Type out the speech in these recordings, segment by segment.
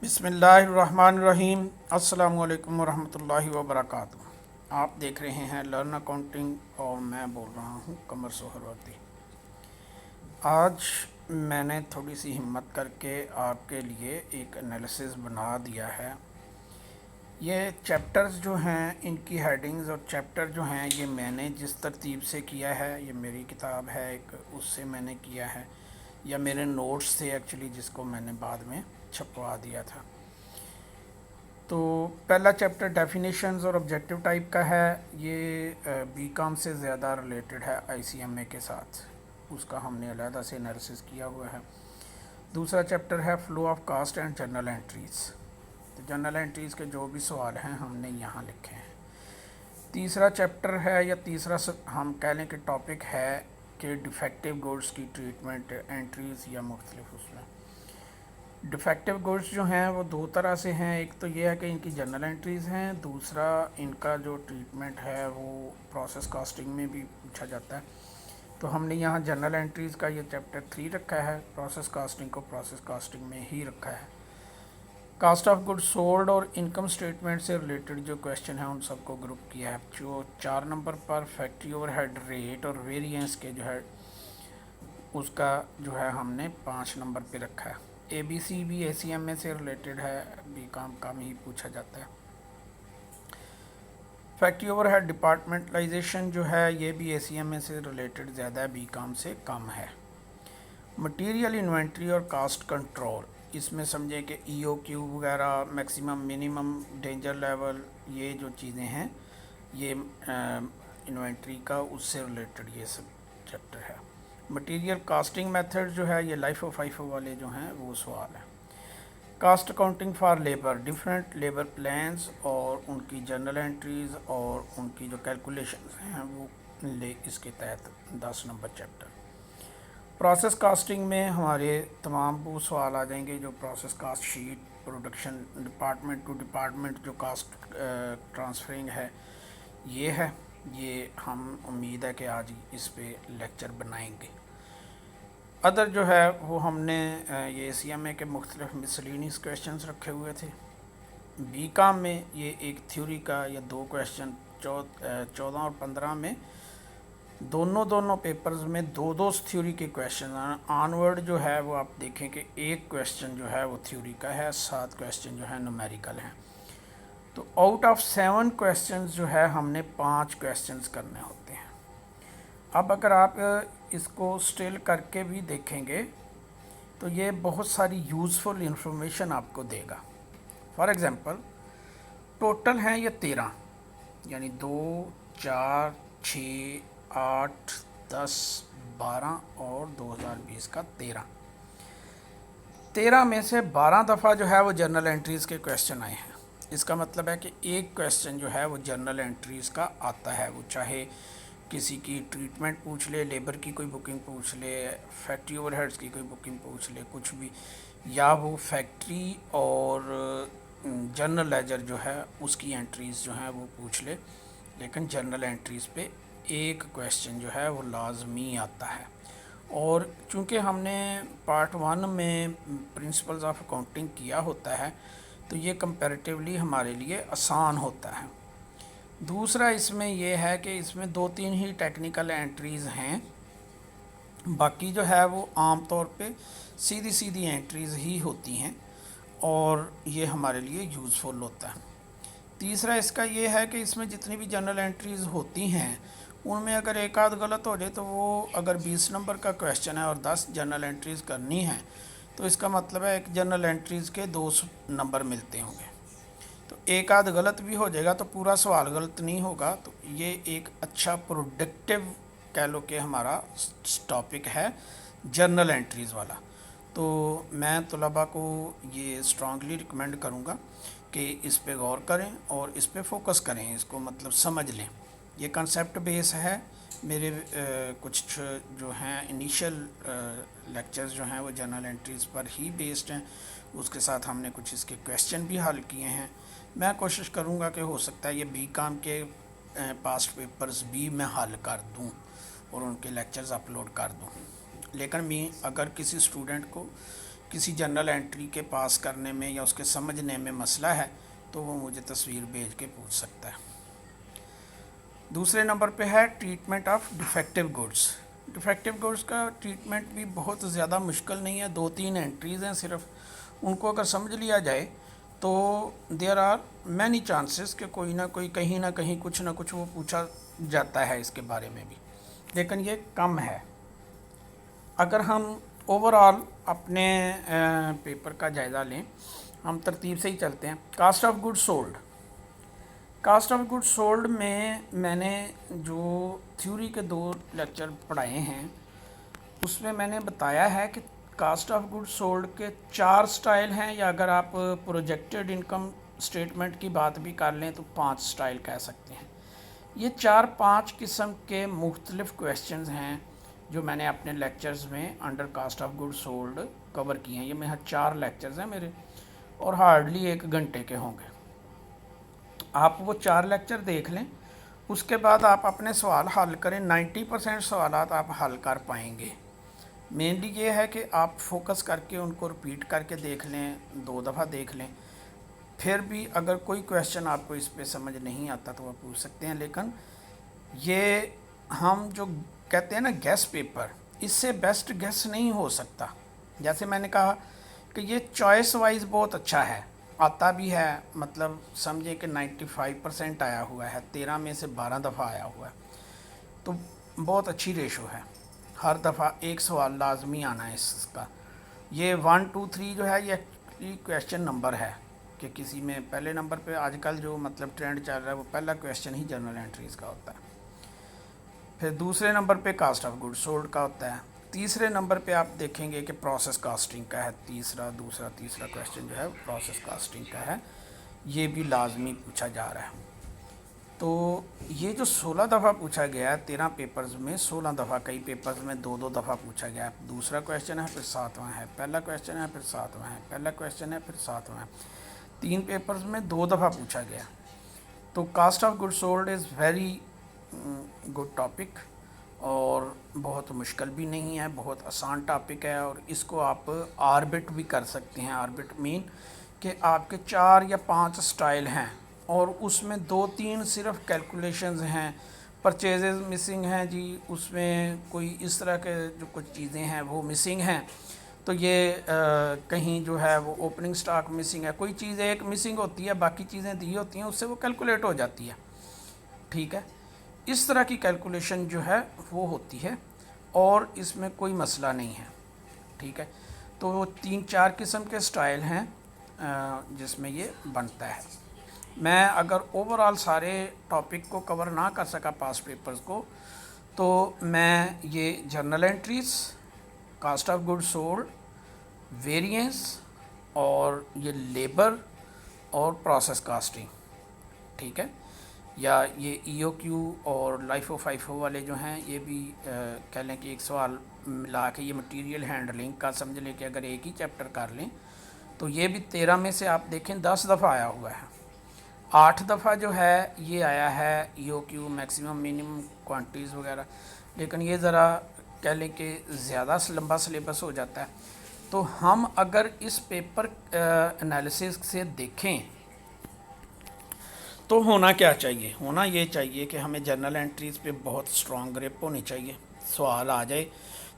بسم اللہ الرحمن الرحیم۔ السلام علیکم ورحمۃ اللہ وبرکاتہ۔ آپ دیکھ رہے ہیں لرن اکاؤنٹنگ اور میں بول رہا ہوں قمر سہروردی۔ آج میں نے تھوڑی سی ہمت کر کے آپ کے لیے ایک انالیسز بنا دیا ہے۔ یہ چیپٹرز جو ہیں ان کی ہیڈنگز اور چیپٹر جو ہیں یہ میں نے جس ترتیب سے کیا ہے، یہ میری کتاب ہے ایک، اس سے میں نے کیا ہے، یا میرے نوٹس تھے ایکچولی جس کو میں نے بعد میں چھپوا دیا تھا۔ تو پہلا چیپٹر ڈیفینیشنز اور آبجیکٹیو ٹائپ کا ہے۔ یہ بی کام سے زیادہ ریلیٹڈ ہے آئی سی ایم اے کے ساتھ، اس کا ہم نے علیحدہ سے انالیسس کیا ہوا ہے۔ دوسرا چیپٹر ہے flow of cost and journal entries. تو جرنل انٹریز کے جو بھی سوال ہیں ہم نے یہاں لکھے ہیں۔ تیسرا چیپٹر ہے یا تیسرا ہم کہہ لیں کہ ٹاپک ہے کہ ڈیفیکٹیو گوڈس کی ٹریٹمنٹ انٹریز یا مختلف اس میں۔ ڈیفیکٹیو گوڈس جو ہیں وہ دو طرح سے ہیں، ایک تو یہ ہے کہ ان کی جرنل انٹریز ہیں، دوسرا ان کا جو ٹریٹمنٹ ہے وہ پروسیس کاسٹنگ میں بھی پوچھا جاتا ہے۔ تو ہم نے یہاں جرنل انٹریز کا یہ چیپٹر 3 رکھا ہے، پروسیس کاسٹنگ کو پروسیس کاسٹنگ میں ہی رکھا ہے۔ کاسٹ آف گڈ سولڈ اور انکم سٹیٹمنٹ سے ریلیٹڈ جو کویشچن ہیں ان سب کو گروپ کیا ہے۔ جو 4 نمبر پر فیکٹری اوور ہیڈ ریٹ اور ویریئنس کے جو ہے اس کا جو ہے ہم نے 5 نمبر پہ رکھا ہے۔ اے بی سی بھی اے سی ایم اے سے ریلیٹڈ ہے، بی کام ہی پوچھا جاتا ہے۔ فیکٹری اوور ہیڈ ڈپارٹمنٹلائزیشن جو ہے یہ بھی اے سی ایم اے سے ریلیٹڈ زیادہ ہے، بی کام سے کم ہے۔ مٹیریل انوینٹری اور کاسٹ کنٹرول، اس میں سمجھیں کہ ای او کیو وغیرہ، میکسیمم منیمم ڈینجر لیول، یہ جو چیزیں ہیں یہ انوینٹری کا اس سے ریلیٹڈ یہ سب چیپٹر ہے۔ مٹیریل کاسٹنگ میتھڈ جو ہے یہ لائف آف فائفو والے جو ہیں وہ سوال ہیں۔ Cost accounting for labour, different labour plans اور ان کی جرنل انٹریز اور ان کی جو کیلکولیشنز ہیں وہ اس کے تحت 10 نمبر چیپٹر۔ پروسیس کاسٹنگ میں ہمارے تمام وہ سوال آ جائیں گے جو process cost sheet, production department to department جو کاسٹ ٹرانسفرنگ ہے یہ ہے، یہ ہم امید ہے کہ آج اس پہ لیکچر بنائیں گے۔ ادر جو ہے وہ ہم نے یہ سی ایم اے کے مختلف مسلینیس کویشچنز رکھے ہوئے تھے۔ بی کام میں یہ ایک تھیوری کا یا 2 کویشچن 14 اور 15 میں دونوں پیپرز میں 2 تھیوری کے کویشچن ہیں۔ آنورڈ جو ہے وہ آپ دیکھیں کہ ایک کویشچن جو ہے وہ تھیوری کا ہے، 7 کویشچن جو ہے نومیریکل ہیں۔ تو آؤٹ آف 7 کویشچنز جو ہے ہم نے 5 کویشچنز کرنے ہوتے ہیں۔ اب اگر آپ اس کو اسٹل کر کے بھی دیکھیں گے تو یہ بہت ساری یوزفل انفارمیشن آپ کو دے گا۔ فار ایگزامپل ٹوٹل ہیں یہ 13، یعنی 2 4 6 8 10 12 اور 2020 کا 13 میں سے 12 دفعہ جو ہے وہ جرنل انٹریز کے کویشچن آئے ہیں۔ اس کا مطلب ہے کہ ایک کویشچن جو ہے وہ جرنل انٹریز کا آتا ہے، وہ چاہے کسی کی ٹریٹمنٹ پوچھ لے، لیبر کی کوئی بکنگ پوچھ لے، فیکٹری اوور ہیڈز کی کوئی بکنگ پوچھ لے، کچھ بھی، یا وہ فیکٹری اور جرنل لیجر جو ہے اس کی انٹریز جو ہیں وہ پوچھ لے، لیکن جرنل انٹریز پہ ایک کویشچن جو ہے وہ لازمی آتا ہے۔ اور چونکہ ہم نے پارٹ 1 میں پرنسپلز آف اکاؤنٹنگ کیا ہوتا ہے تو یہ کمپیریٹیولی ہمارے لیے آسان ہوتا ہے۔ دوسرا اس میں یہ ہے کہ اس میں 2-3 ہی ٹیکنیکل انٹریز ہیں، باقی جو ہے وہ عام طور پہ سیدھی انٹریز ہی ہوتی ہیں اور یہ ہمارے لیے یوزفل ہوتا ہے۔ تیسرا اس کا یہ ہے کہ اس میں جتنی بھی جرنل انٹریز ہوتی ہیں ان میں اگر ایک آدھ غلط ہو جائے تو وہ اگر 20 نمبر کا کویشچن ہے اور 10 جرنل انٹریز کرنی ہیں تو اس کا مطلب ہے ایک جرنل انٹریز کے 2 نمبر ملتے ہوں گے۔ تو ایک آدھ غلط بھی ہو جائے گا تو پورا سوال غلط نہیں ہوگا۔ تو یہ ایک اچھا پروڈکٹیو کہہ لو کہ ہمارا ٹاپک ہے جرنل انٹریز والا۔ تو میں طلباء کو یہ اسٹرانگلی ریکمینڈ کروں گا کہ اس پہ غور کریں اور اس پہ فوکس کریں، اس کو مطلب سمجھ لیں۔ یہ کنسیپٹ بیس ہے، میرے کچھ جو ہیں انیشل لیکچرز جو ہیں وہ جرنل انٹریز پر ہی بیسڈ ہیں، اس کے ساتھ ہم نے کچھ اس کے کویشچن بھی حل کیے ہیں۔ میں کوشش کروں گا کہ ہو سکتا ہے یہ بی کام کے پاسٹ پیپرز بھی میں حل کر دوں اور ان کے لیکچرز اپلوڈ کر دوں، لیکن اگر کسی اسٹوڈنٹ کو کسی جنرل انٹری کے پاس کرنے میں یا اس کے سمجھنے میں مسئلہ ہے تو وہ مجھے تصویر بھیج کے پوچھ سکتا ہے۔ دوسرے نمبر پہ ہے treatment of defective goods. Defective goods کا ٹریٹمنٹ بھی بہت زیادہ مشکل نہیں ہے، 2-3 انٹریز ہیں صرف، ان کو اگر سمجھ لیا جائے تو دیر آر مینی چانسز کہ کوئی نہ کوئی کہیں نہ کہیں کچھ نہ کچھ وہ پوچھا جاتا ہے اس کے بارے میں بھی، لیکن یہ کم ہے۔ اگر ہم اوور آل اپنے پیپر کا جائزہ لیں، ہم ترتیب سے ہی چلتے ہیں۔ Cost of good sold, cost of good sold میں نے جو تھیوری کے 2 لیکچر پڑھائے ہیں اس میں نے بتایا ہے کہ کاسٹ آف گڈ سولڈ کے 4 سٹائل ہیں، یا اگر آپ پروجیکٹڈ انکم اسٹیٹمنٹ کی بات بھی کر لیں تو 5 سٹائل کہہ سکتے ہیں۔ یہ 4-5 قسم کے مختلف کویشچنز ہیں جو میں نے اپنے لیکچرز میں under cost of good sold cover کیے ہیں۔ یہ میرا 4 لیکچرز ہیں میرے، اور ہارڈلی 1 گھنٹے کے ہوں گے۔ آپ وہ 4 لیکچر دیکھ لیں، اس کے بعد آپ اپنے سوال حل کریں، 90% سوالات آپ حل کر پائیں گے۔ مینلی یہ ہے کہ آپ فوکس کر کے ان کو رپیٹ کر کے دیکھ لیں، 2 دفعہ دیکھ لیں، پھر بھی اگر کوئی کویشچن آپ کو اس پہ سمجھ نہیں آتا تو آپ پوچھ سکتے ہیں۔ لیکن یہ ہم جو کہتے ہیں نا گیس پیپر، اس سے بیسٹ گیس نہیں ہو سکتا۔ جیسے میں نے کہا کہ یہ چوائس وائز بہت اچھا ہے، آتا بھی ہے، مطلب سمجھیں کہ 95% آیا ہوا ہے، 13 میں سے 12 دفعہ آیا ہوا ہے، تو بہت اچھی ریشو ہے، ہر دفعہ 1 سوال لازمی آنا ہے اس کا۔ یہ 1 2 3 جو ہے یہ ایکچولی کویشچن نمبر ہے کہ کسی میں پہلے نمبر پہ آج کل جو مطلب ٹرینڈ چل رہا ہے وہ پہلا کویشچن ہی جنرل انٹریز کا ہوتا ہے، پھر دوسرے نمبر پہ کاسٹ آف گڈ سولڈ کا ہوتا ہے، تیسرے نمبر پہ آپ دیکھیں گے کہ پروسیس کاسٹنگ کا ہے، تیسرا کویشچن جو ہے پروسیس کاسٹنگ کا ہے، یہ بھی لازمی پوچھا جا رہا ہے۔ تو یہ جو 16 دفعہ پوچھا گیا ہے 13 پیپرز میں، 16 دفعہ، کئی پیپرز میں 2 دفعہ پوچھا گیا ہے۔ دوسرا کویشچن ہے پھر 7واں ہے، پہلا کویشچن ہے پھر 7واں ہے، پہلا کویشچن ہے پھر 7واں ہے، 3 پیپرز میں 2 دفعہ پوچھا گیا۔ تو cost of good sold is very good topic, اور بہت مشکل بھی نہیں ہے، بہت آسان ٹاپک ہے، اور اس کو آپ آربٹ بھی کر سکتے ہیں۔ آربٹ مین کہ آپ کے 4 یا 5 سٹائل ہیں اور اس میں 2-3 صرف کیلکولیشنز ہیں، پرچیزز مسنگ ہیں جی، اس میں کوئی اس طرح کے جو کچھ چیزیں ہیں وہ مسنگ ہیں، تو یہ کہیں جو ہے وہ اوپننگ سٹاک مسنگ ہے، کوئی چیز ایک مسنگ ہوتی ہے، باقی چیزیں دی ہوتی ہیں، اس سے وہ کیلکولیٹ ہو جاتی ہے، ٹھیک ہے۔ اس طرح کی کیلکولیشن جو ہے وہ ہوتی ہے اور اس میں کوئی مسئلہ نہیں ہے، ٹھیک ہے۔ تو 3-4 قسم کے سٹائل ہیں جس میں یہ بنتا ہے۔ میں اگر اوور آل سارے ٹاپک کو کور نہ کر سکا پاس پیپرز کو، تو میں یہ journal entries, cost of good sold, variance, اور یہ لیبر اور پروسیس کاسٹنگ، ٹھیک ہے، یا یہ ای او کیو اور لائف او 5 والے جو ہیں یہ بھی کہہ لیں کہ ایک سوال ملا کے یہ مٹیریل ہینڈلنگ کا سمجھ لیں کہ اگر ایک ہی چیپٹر کر لیں تو یہ بھی 13 میں سے آپ دیکھیں 10 دفعہ آیا ہوا ہے، 8 دفعہ جو ہے یہ آیا ہے ای او کیو میکسیمم منیمم کوانٹیز وغیرہ، لیکن یہ ذرا کہہ لیں کہ زیادہ لمبا سلیبس ہو جاتا ہے۔ تو ہم اگر اس پیپر انالیسس سے دیکھیں تو ہونا کیا چاہیے؟ ہونا یہ چاہیے کہ ہمیں جرنل انٹریز پہ بہت اسٹرانگ گرپ ہونی چاہیے، سوال آ جائے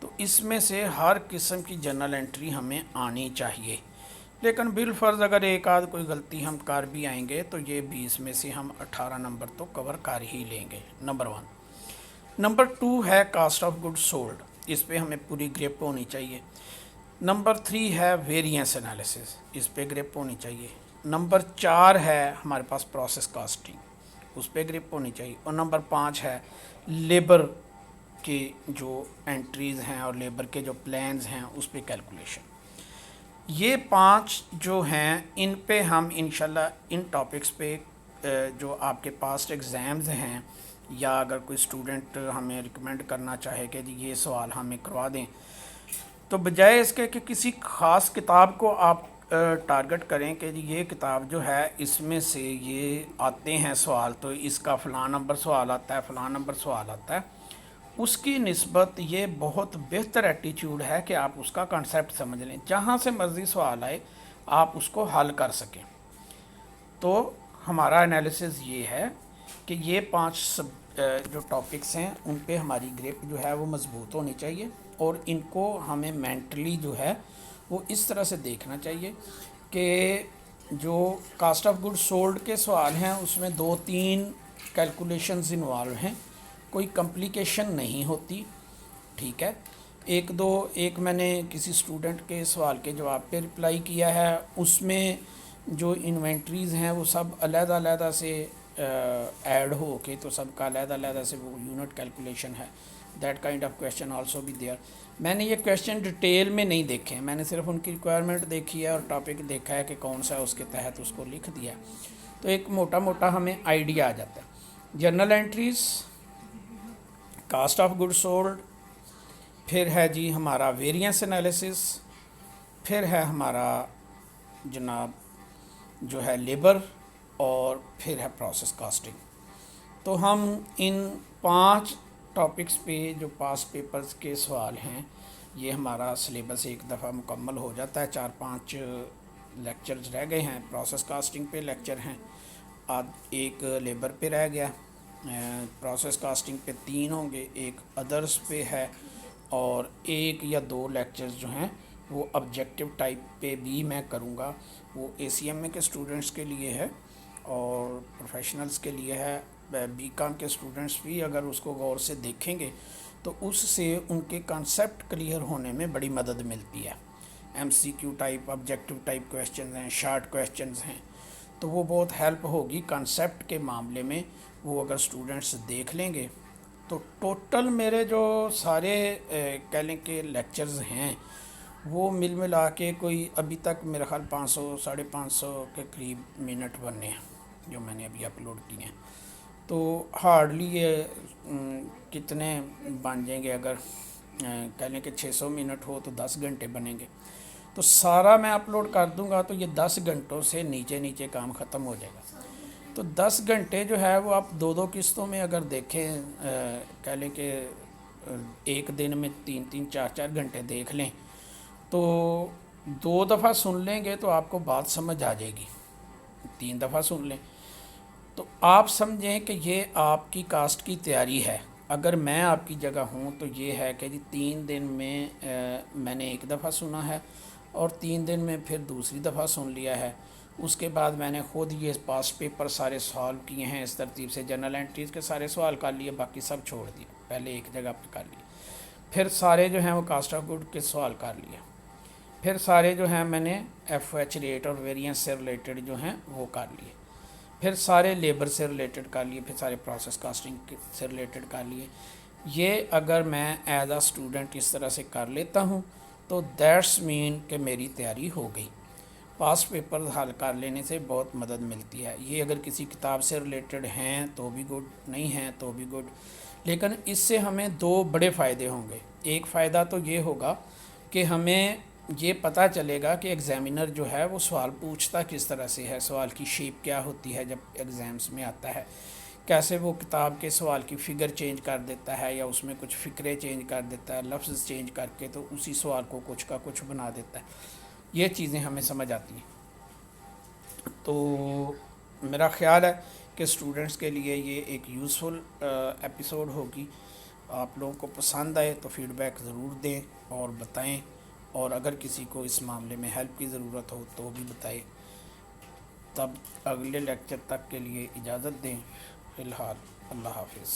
تو اس میں سے ہر قسم کی جرنل انٹری ہمیں آنی چاہیے، لیکن بالفرض اگر ایک آدھ کوئی غلطی ہم کر بھی آئیں گے تو یہ 20 میں سے ہم 18 نمبر تو کور کر ہی لیں گے، نمبر 1۔ نمبر 2 ہے کاسٹ آف گڈ سولڈ، اس پہ ہمیں پوری گرپ ہونی چاہیے۔ نمبر 3 ہے ویریئنس انالیسس، اس پہ گرپ ہونی چاہیے۔ نمبر 4 ہے ہمارے پاس پروسیس کاسٹنگ، اس پہ گرپ ہونی چاہیے، اور نمبر 5 ہے لیبر کے جو انٹریز ہیں اور لیبر کے جو پلانز ہیں اس پہ کیلکولیشن۔ یہ 5 جو ہیں ان پہ ہم انشاءاللہ ان ٹاپکس پہ جو آپ کے پاسٹ ایگزامز ہیں، یا اگر کوئی اسٹوڈنٹ ہمیں ریکمینڈ کرنا چاہے کہ یہ سوال ہمیں کروا دیں، تو بجائے اس کے کہ کسی خاص کتاب کو آپ ٹارگٹ کریں کہ یہ کتاب جو ہے اس میں سے یہ آتے ہیں سوال، تو اس کا فلاں نمبر سوال آتا ہے، فلاں نمبر سوال آتا ہے، اس کی نسبت یہ بہت بہتر ایٹیچیوڈ ہے کہ آپ اس کا کنسیپٹ سمجھ لیں، جہاں سے مرضی سوال آئے آپ اس کو حل کر سکیں۔ تو ہمارا انالیسز یہ ہے کہ یہ 5 جو ٹاپکس ہیں ان پہ ہماری گریپ جو ہے وہ مضبوط ہونی چاہیے، اور ان کو ہمیں مینٹلی جو ہے وہ اس طرح سے دیکھنا چاہیے کہ جو کاسٹ آف گڈ سولڈ کے سوال ہیں اس میں 2-3 کیلکولیشنز انوالو ہیں، کوئی کمپلیکیشن نہیں ہوتی، ٹھیک ہے۔ ایک میں نے کسی اسٹوڈنٹ کے سوال کے جواب پہ رپلائی کیا ہے، اس میں جو انوینٹریز ہیں وہ سب علیحدہ علیحدہ سے ایڈ ہو کے، تو سب کا علیحدہ علیحدہ سے وہ یونٹ کیلکولیشن ہے۔ That kind of question also بھی دیئر۔ میں نے یہ کویشچن ڈیٹیل میں نہیں دیکھے، میں نے صرف ان کی ریکوائرمنٹ دیکھی ہے اور ٹاپک دیکھا ہے کہ کون سا ہے، اس کے تحت اس کو لکھ دیا، تو ایک موٹا موٹا ہمیں آئیڈیا آ جاتا ہے۔ Journal entries, cost of good sold, پھر ہے جی ہمارا ویریئنس انالیسس، پھر ہے ہمارا جناب جو ہے لیبر، اور پھر ہے پروسیس کاسٹنگ۔ تو ہم ان 5 ٹاپکس پہ جو پاس پیپرز کے سوال ہیں، یہ ہمارا سلیبس ایک دفعہ مکمل ہو جاتا ہے۔ 4-5 لیکچرز رہ گئے ہیں، پروسیس کاسٹنگ پہ لیکچر ہیں، ایک لیبر پہ رہ گیا، پروسیس کاسٹنگ پہ 3 ہوں گے، ایک ادرس پہ ہے، اور 1 یا 2 لیکچرز جو ہیں وہ آبجیکٹیو ٹائپ پہ بھی میں کروں گا، وہ اے سی ایم اے کے اسٹوڈنٹس کے لیے ہے اور پروفیشنلز کے لیے ہے۔ بی کام کے اسٹوڈنٹس بھی اگر اس کو غور سے دیکھیں گے تو اس سے ان کے کانسیپٹ کلیئر ہونے میں بڑی مدد ملتی ہے۔ ایم سی کیو ٹائپ، آبجیکٹیو ٹائپ کویشچنز ہیں، شارٹ کویشچنز ہیں، تو وہ بہت ہیلپ ہوگی کنسیپٹ کے معاملے میں۔ وہ اگر اسٹوڈنٹس دیکھ لیں گے تو ٹوٹل میرے جو سارے کہہ لیں کہ لیکچرز ہیں وہ مل ملا کے کوئی ابھی تک میرا خیال 500-550 کے قریب منٹ بنے ہیں جو میں نے ابھی اپلوڈ کیے ہیں۔ تو ہارڈلی یہ کتنے بن جائیں گے، اگر کہہ لیں کہ 600 منٹ ہو تو 10 گھنٹے بنیں گے، تو سارا میں اپلوڈ کر دوں گا تو یہ 10 گھنٹوں سے نیچے کام ختم ہو جائے گا۔ تو 10 گھنٹے جو ہے وہ آپ 2 قسطوں میں اگر دیکھیں، کہہ لیں کہ ایک دن میں 3-3 4-4 گھنٹے دیکھ لیں تو 2 دفعہ سن لیں گے تو آپ کو بات سمجھ آ جائے گی، 3 دفعہ سن لیں تو آپ سمجھیں کہ یہ آپ کی کاسٹ کی تیاری ہے۔ اگر میں آپ کی جگہ ہوں تو یہ ہے کہ جی 3 دن میں میں نے 1 دفعہ سنا ہے، اور 3 دن میں پھر دوسری دفعہ سن لیا ہے، اس کے بعد میں نے خود یہ پاس پیپر سارے سالو کیے ہیں اس ترتیب سے، جنرل انٹریز کے سارے سوال کر لیے، باقی سب چھوڑ دیے، پہلے ایک جگہ پہ کر لیے، پھر سارے جو ہیں وہ کاسٹ آف گڈ کے سوال کر لیے، پھر سارے جو ہیں میں نے ایف ایچ ریٹ اور ویریئنس سے ریلیٹڈ جو ہیں وہ کر لیے، پھر سارے لیبر سے ریلیٹڈ کر لیے، پھر سارے پروسیس کاسٹنگ سے ریلیٹڈ کر لیے۔ یہ اگر میں ایز اے اسٹوڈنٹ اس طرح سے کر لیتا ہوں تو دیٹس مین کہ میری تیاری ہو گئی۔ پاس پیپر حل کر لینے سے بہت مدد ملتی ہے۔ یہ اگر کسی کتاب سے ریلیٹڈ ہیں تو بھی گڈ، نہیں ہیں تو بھی گڈ، لیکن اس سے ہمیں 2 بڑے فائدے ہوں گے۔ ایک فائدہ تو یہ ہوگا کہ ہمیں یہ پتہ چلے گا کہ ایگزامینر جو ہے وہ سوال پوچھتا کس طرح سے ہے، سوال کی شیپ کیا ہوتی ہے جب ایگزامس میں آتا ہے، کیسے وہ کتاب کے سوال کی فگر چینج کر دیتا ہے یا اس میں کچھ فکرے چینج کر دیتا ہے، لفظ چینج کر کے تو اسی سوال کو کچھ کا کچھ بنا دیتا ہے۔ یہ چیزیں ہمیں سمجھ آتی ہیں۔ تو میرا خیال ہے کہ اسٹوڈنٹس کے لیے یہ ایک یوزفل ایپیسوڈ ہوگی۔ آپ لوگوں کو پسند آئے تو فیڈ بیک ضرور دیں اور بتائیں، اور اگر کسی کو اس معاملے میں ہیلپ کی ضرورت ہو تو بھی بتائیں۔ تب اگلے لیکچر تک کے لیے اجازت دیں، فی الحال اللہ حافظ۔